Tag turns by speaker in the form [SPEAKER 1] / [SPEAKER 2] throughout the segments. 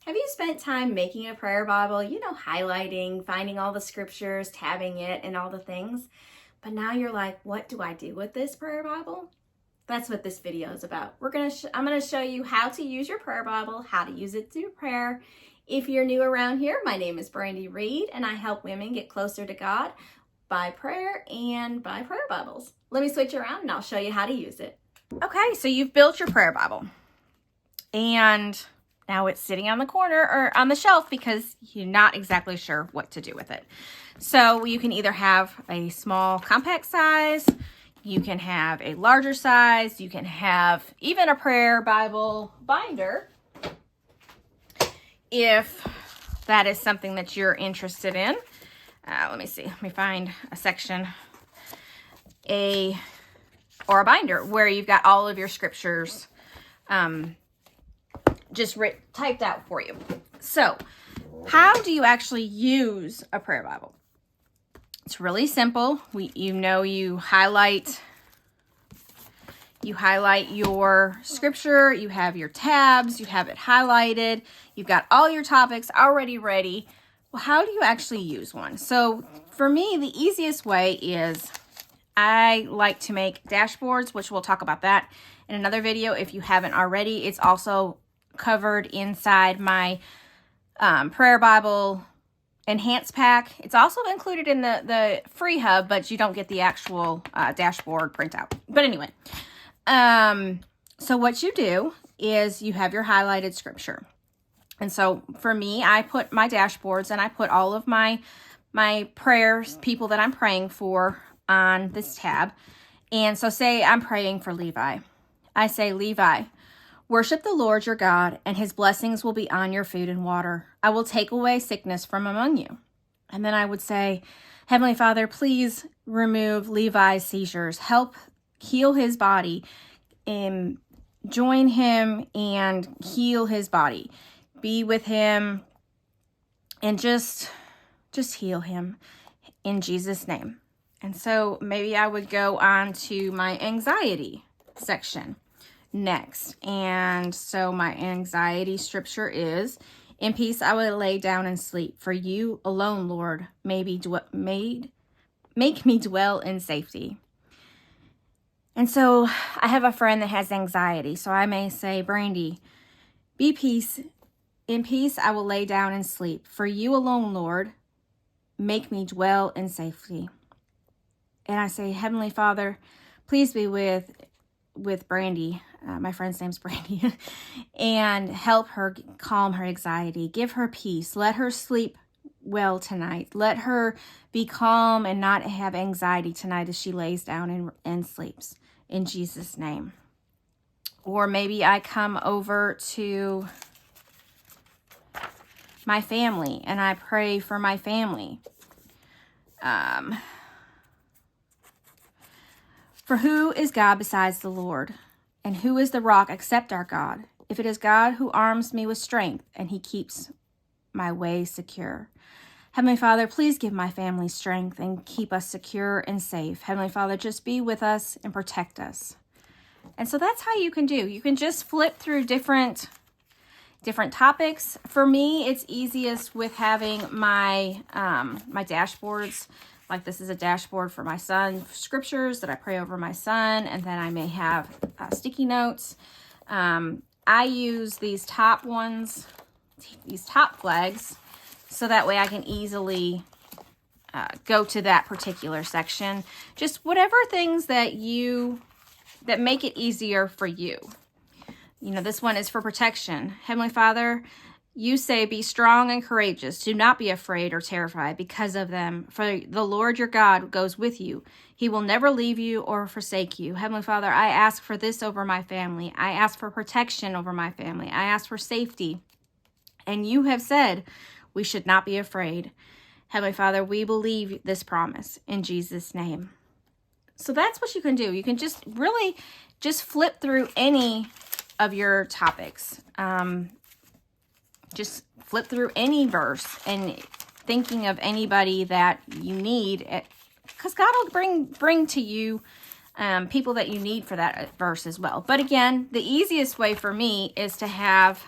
[SPEAKER 1] Have you spent time making a prayer Bible, highlighting, finding all the scriptures, tabbing it, and all the things? But now you're like, what do I do with this prayer Bible? That's what this video is about. I'm going to show you how to use your prayer Bible, how to use it through prayer. If you're new around here, my name is Brandi Reed, and I help women get closer to God by prayer and by prayer Bibles. Let me switch around and I'll show you how to use it. Okay, so you've built your prayer Bible. And now it's sitting on the corner or on the shelf because you're not exactly sure what to do with it. So you can either have a small compact size, you can have a larger size, you can have even a prayer Bible binder if that is something that you're interested in. Let me see, let me find a section, or a binder where you've got all of your scriptures just typed out for you. So how do you actually use a prayer Bible? It's really simple. You highlight your scripture, you have your tabs, you have it highlighted, you've got all your topics already ready. Well, how do you actually use one? So for me, the easiest way is I like to make dashboards, which we'll talk about that in another video if you haven't already. It's also covered inside my prayer Bible enhanced pack. It's also included in the free hub, but you don't get the actual dashboard printout. But anyway, so what you do is you have your highlighted scripture. And so for me, I put my dashboards and I put all of my prayers, people that I'm praying for, on this tab. And so say I'm praying for Levi. I say, Levi, worship the Lord your God, and his blessings will be on your food and water. I will take away sickness from among you. And then I would say, Heavenly Father, please remove Levi's seizures. Help heal his body, and join him and heal his body. Be with him and just heal him in Jesus' name. And so maybe I would go on to my anxiety section next. And so my anxiety scripture is, in peace I will lay down and sleep. For you alone, Lord, make me dwell in safety. And so I have a friend that has anxiety. So I may say, Brandi, in peace I will lay down and sleep. For you alone, Lord, make me dwell in safety. And I say, Heavenly Father, please be with Brandi. My friend's name's Brandi. And help her calm her anxiety. Give her peace. Let her sleep well tonight. Let her be calm and not have anxiety tonight as she lays down and sleeps. In Jesus' name. Or maybe I come over to my family and I pray for my family. For who is God besides the Lord? And who is the rock except our God? If it is God who arms me with strength and he keeps my way secure. Heavenly Father, please give my family strength and keep us secure and safe. Heavenly Father, just be with us and protect us. And so that's how you can do. You can just flip through different topics. For me, it's easiest with having my dashboards. Like this is a dashboard for my son, scriptures that I pray over my son, and then I may have sticky notes. I use these top ones, these top flags, so that way I can easily go to that particular section. Just whatever things that make it easier for you. This one is for protection. Heavenly Father, you say, be strong and courageous. Do not be afraid or terrified because of them. For the Lord your God goes with you. He will never leave you or forsake you. Heavenly Father, I ask for this over my family. I ask for protection over my family. I ask for safety. And you have said we should not be afraid. Heavenly Father, we believe this promise in Jesus' name. So that's what you can do. You can just flip through any of your topics. Just flip through any verse and thinking of anybody that you need, because God will bring to you people that you need for that verse as well. But again, the easiest way for me is to have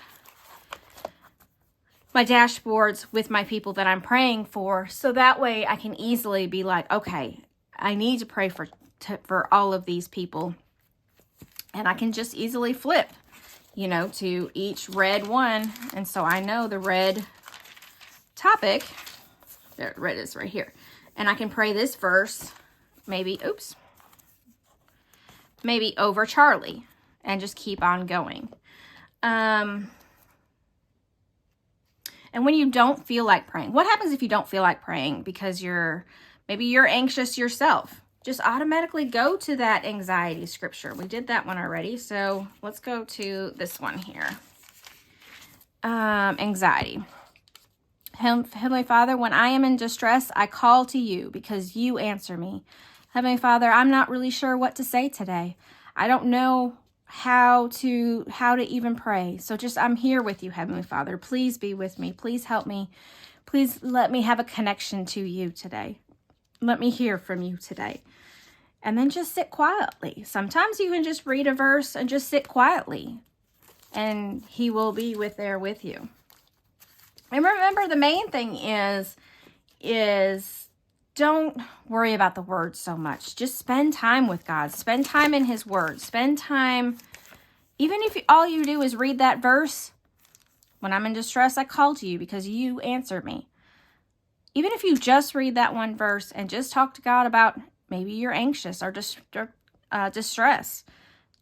[SPEAKER 1] my dashboards with my people that I'm praying for. So that way I can easily be like, okay, I need to pray for all of these people. And I can just easily flip, to each red one. And so I know the red topic, there, red is right here. And I can pray this verse, maybe over Charlie, and just keep on going. And when you don't feel like praying, what happens if you don't feel like praying because maybe you're anxious yourself? Just automatically go to that anxiety scripture. We did that one already, so let's go to this one here. Anxiety. Heavenly Father, when I am in distress, I call to you because you answer me. Heavenly Father, I'm not really sure what to say today. I don't know how to even pray. So I'm here with you, Heavenly Father. Please be with me. Please help me. Please let me have a connection to you today. Let me hear from you today. And then just sit quietly. Sometimes you can just read a verse and just sit quietly, and he will be there with you. And remember, the main thing is don't worry about the words so much. Just spend time with God. Spend time in his word. Spend time, even if all you do is read that verse, when I'm in distress, I call to you because you answered me. Even if you just read that one verse and just talk to God about maybe you're anxious or distress,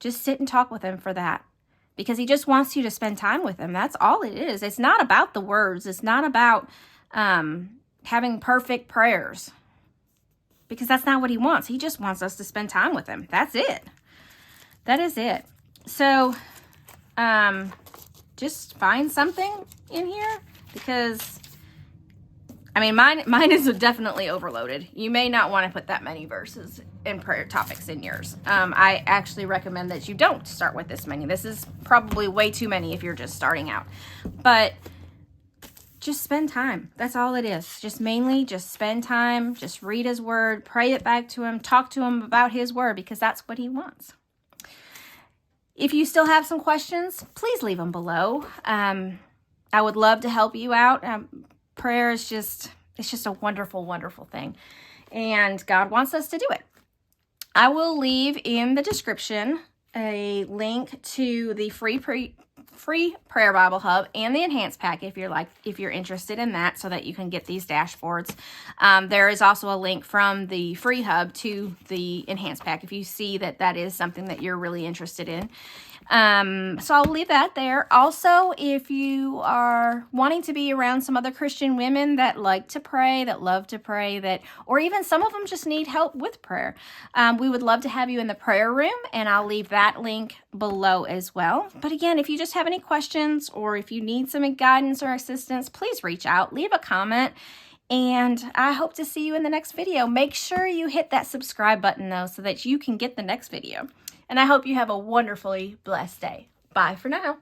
[SPEAKER 1] just sit and talk with him for that. Because he just wants you to spend time with him. That's all it is. It's not about the words. It's not about having perfect prayers. Because that's not what he wants. He just wants us to spend time with him. That's it. That is it. So, just find something in here. Because, mine is definitely overloaded. You may not want to put that many verses and prayer topics in yours. I actually recommend that you don't start with this many. This is probably way too many if you're just starting out. But just spend time. That's all it is. Just spend time. Just read his word. Pray it back to him. Talk to him about his word because that's what he wants. If you still have some questions, please leave them below. I would love to help you out. Prayer is it's just a wonderful, wonderful thing. And God wants us to do it. I will leave in the description a link to the free Prayer Bible Hub and the Enhanced Pack if you're interested in that, so that you can get these dashboards. There is also a link from the free hub to the Enhanced Pack if you see that is something that you're really interested in. So I'll leave that there. Also, if you are wanting to be around some other Christian women that like to pray, that love to pray, or even some of them just need help with prayer, we would love to have you in the prayer room, and I'll leave that link below as well. But again, if you just have any questions or if you need some guidance or assistance, please reach out, leave a comment, and I hope to see you in the next video. Make sure you hit that subscribe button though, so that you can get the next video. And I hope you have a wonderfully blessed day. Bye for now.